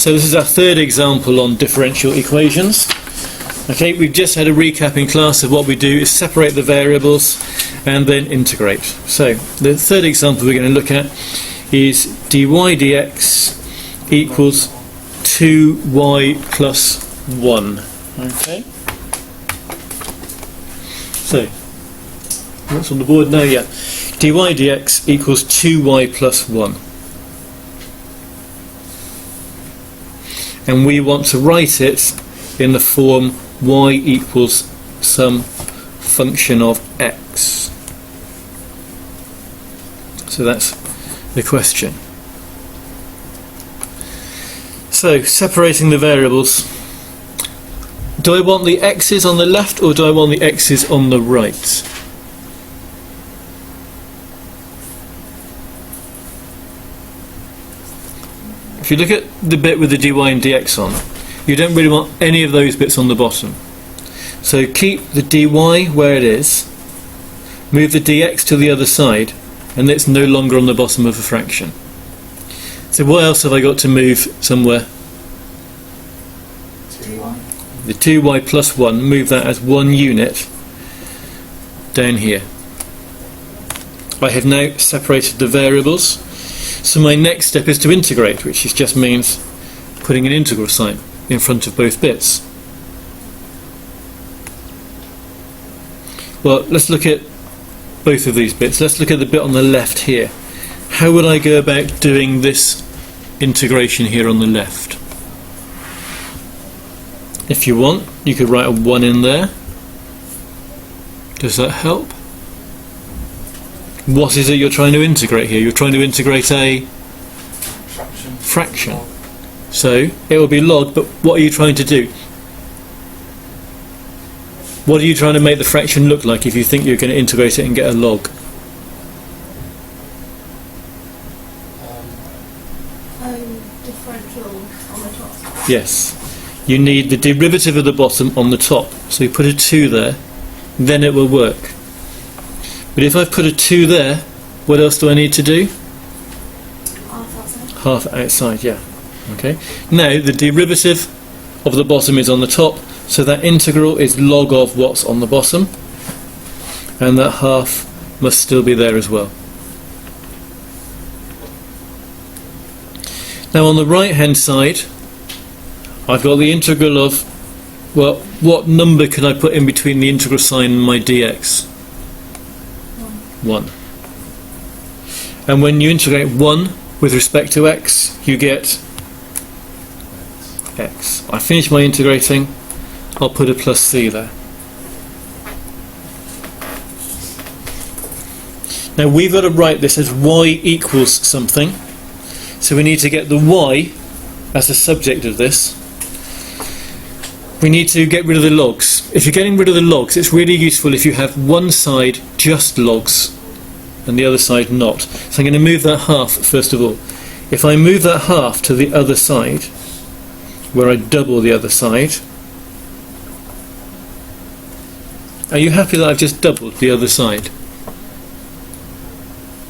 So this is our third example on differential equations. Okay, we've just had a recap in class of what we do is separate the variables and then integrate. So the third example we're going to look at is dy dx equals 2y plus 1. Okay. So what's on the board now? Yeah, dy dx equals 2y plus 1. And we want to write it in the form y equals some function of x. So that's the question. So separating the variables, do I want the x's on the left or do I want the x's on the right? If you look at the bit with the dy and dx on, you don't really want any of those bits on the bottom. So keep the dy where it is, move the dx to the other side, and it's no longer on the bottom of a fraction. So what else have I got to move somewhere? 2y. The 2y plus 1, move that as one unit down here. I have now separated the variables. So my next step is to integrate, which just means putting an integral sign in front of both bits. Well, let's look at both of these bits. Let's look at the bit on the left here. How would I go about doing this integration here on the left? If you want, you could write a 1 in there. Does that help? What is it you're trying to integrate here? You're trying to integrate a fraction. So it will be log, but what are you trying to do? What are you trying to make the fraction look like if you think you're going to integrate it and get a log? Differential on the top. Yes. You need the derivative of the bottom on the top. So you put a 2 there, then it will work. But if I've put a 2 there, what else do I need to do? Half outside. Half outside, yeah. Okay. Now the derivative of the bottom is on the top, so that integral is log of what's on the bottom, and that half must still be there as well. Now on the right hand side, I've got the integral of, well, what number can I put in between the integral sign and my dx? 1. And when you integrate 1 with respect to x, you get x. I finish my integrating, I'll put a plus c there. Now we've got to write this as y equals something, so we need to get the y as the subject of this. We need to get rid of the logs. If you're getting rid of the logs, it's really useful if you have one side just logs and the other side not. So I'm going to move that half first of all. If I move that half to the other side, where I double the other side, are you happy that I've just doubled the other side?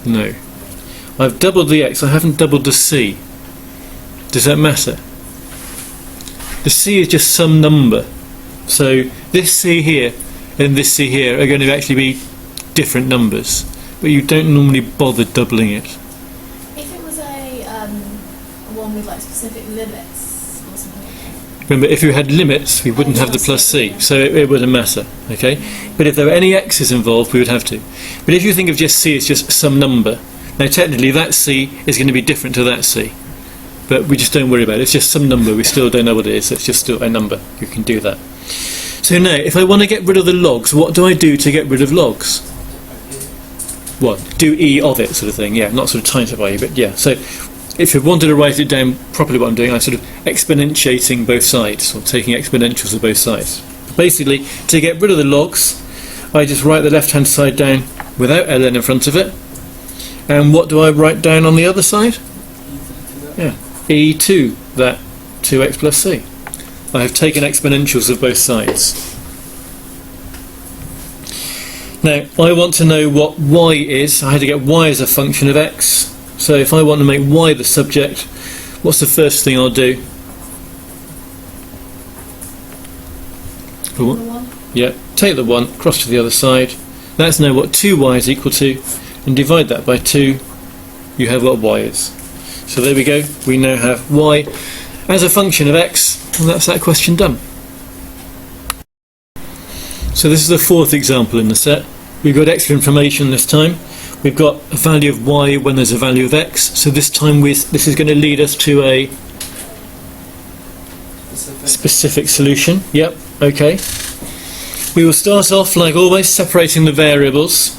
No. I've doubled the x, I haven't doubled the c. Does that matter? The c is just some number. So this c here and this c here are going to actually be different numbers, but you don't normally bother doubling it. If it was a one with like specific limits or something. Remember, if you had limits, we wouldn't have the plus c, so it wouldn't matter. Okay, but if there were any x's involved, we would have to. But if you think of just c as just some number, now technically that c is going to be different to that c. But we just don't worry about it. It's just some number. We still don't know what it is. It's just still a number. You can do that. So now, if I want to get rid of the logs, what do I do to get rid of logs? What? Do e of it, sort of thing. Yeah, not sort of times it by e, but yeah. So if you wanted to write it down properly, what I'm doing, I'm sort of exponentiating both sides, or taking exponentials of both sides. Basically, to get rid of the logs, I just write the left-hand side down without ln in front of it. And what do I write down on the other side? Yeah. e2, that 2x plus c. I have taken exponentials of both sides. Now I want to know what y is. I had to get y as a function of x. So if I want to make y the subject, what's the first thing I'll do? Go on. The 1. Yeah, take the 1, cross to the other side. That's now what 2y is equal to, and divide that by 2, you have what y is. So there we go, we now have y as a function of x, and that's that question done. So this is the 4th example in the set. We've got extra information this time. We've got a value of y when there's a value of x, so this time this is going to lead us to a specific solution. Yep, okay. We will start off, like always, separating the variables.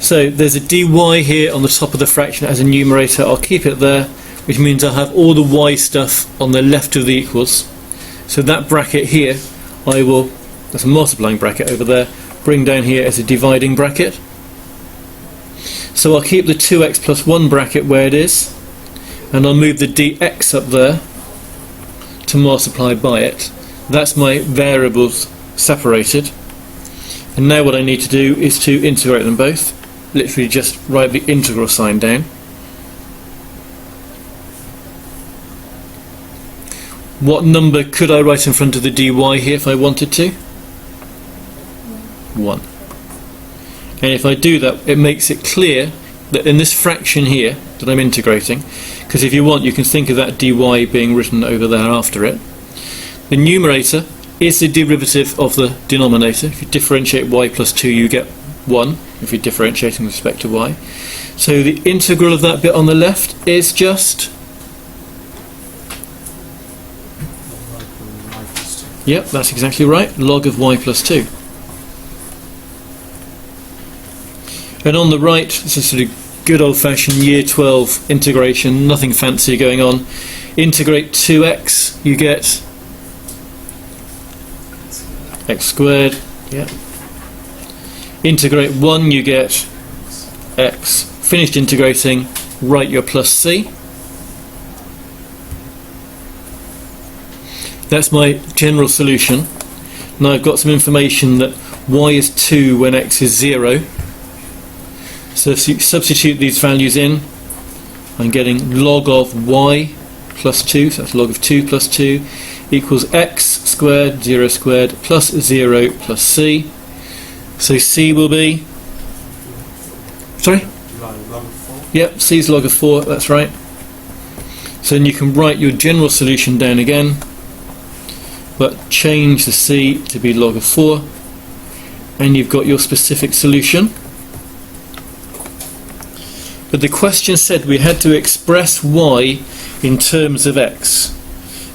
So there's a dy here on the top of the fraction as a numerator. I'll keep it there, which means I'll have all the y stuff on the left of the equals. So that bracket here, that's a multiplying bracket over there, bring down here as a dividing bracket. So I'll keep the 2x plus 1 bracket where it is, and I'll move the dx up there to multiply by it. That's my variables separated. And now what I need to do is to integrate them both. Literally just write the integral sign down. What number could I write in front of the dy here if I wanted to? 1. And if I do that, it makes it clear that in this fraction here that I'm integrating, because if you want you can think of that dy being written over there after it, the numerator is the derivative of the denominator. If you differentiate y plus 2 you get 1 if you're differentiating with respect to y. So the integral of that bit on the left is just, yep, that's exactly right, log of y plus 2. And on the right, this is sort of good old-fashioned year 12 integration, nothing fancy going on. Integrate 2x, you get x squared. Yeah. Integrate 1, you get x. Finished integrating, write your plus c. That's my general solution. Now I've got some information that y is 2 when x is 0. So if you substitute these values in, I'm getting log of y plus 2, so that's log of 2 plus 2, equals x squared, 0 squared, plus 0 plus c. So c will be, sorry? Log of 4. Yep, c is log of 4, that's right. So then you can write your general solution down again, but change the c to be log of 4, and you've got your specific solution. But the question said we had to express y in terms of x.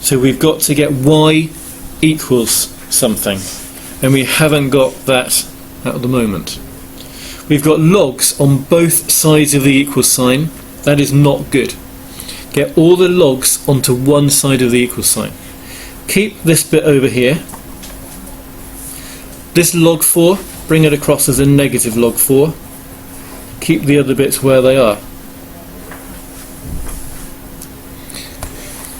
So we've got to get y equals something. And we haven't got that at the moment. We've got logs on both sides of the equal sign. That is not good. Get all the logs onto one side of the equal sign. Keep this bit over here. This log 4, bring it across as a negative log 4. Keep the other bits where they are.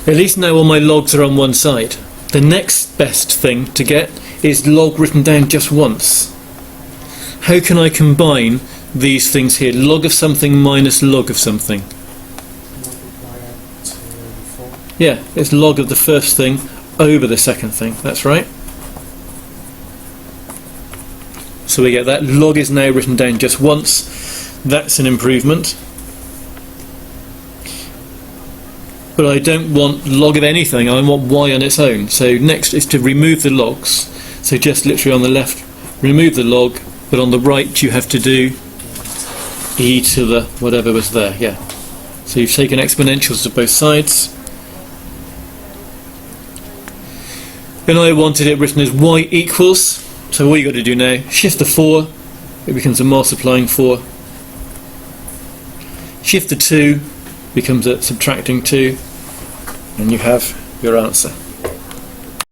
At least now all my logs are on one side. The next best thing to get is log written down just once. How can I combine these things here? Log of something minus log of something. Multiply it to 4. Yeah, it's log of the first thing over the second thing. That's right. So we get that. Log is now written down just once. That's an improvement. But I don't want log of anything, I want y on its own. So next is to remove the logs. So just literally on the left, remove the log, but on the right you have to do e to the whatever was there, yeah. So you've taken exponentials to both sides. And I wanted it written as y equals, so all you've got to do now, shift the 4, it becomes a multiplying 4. Shift the 2, becomes a subtracting 2, and you have your answer.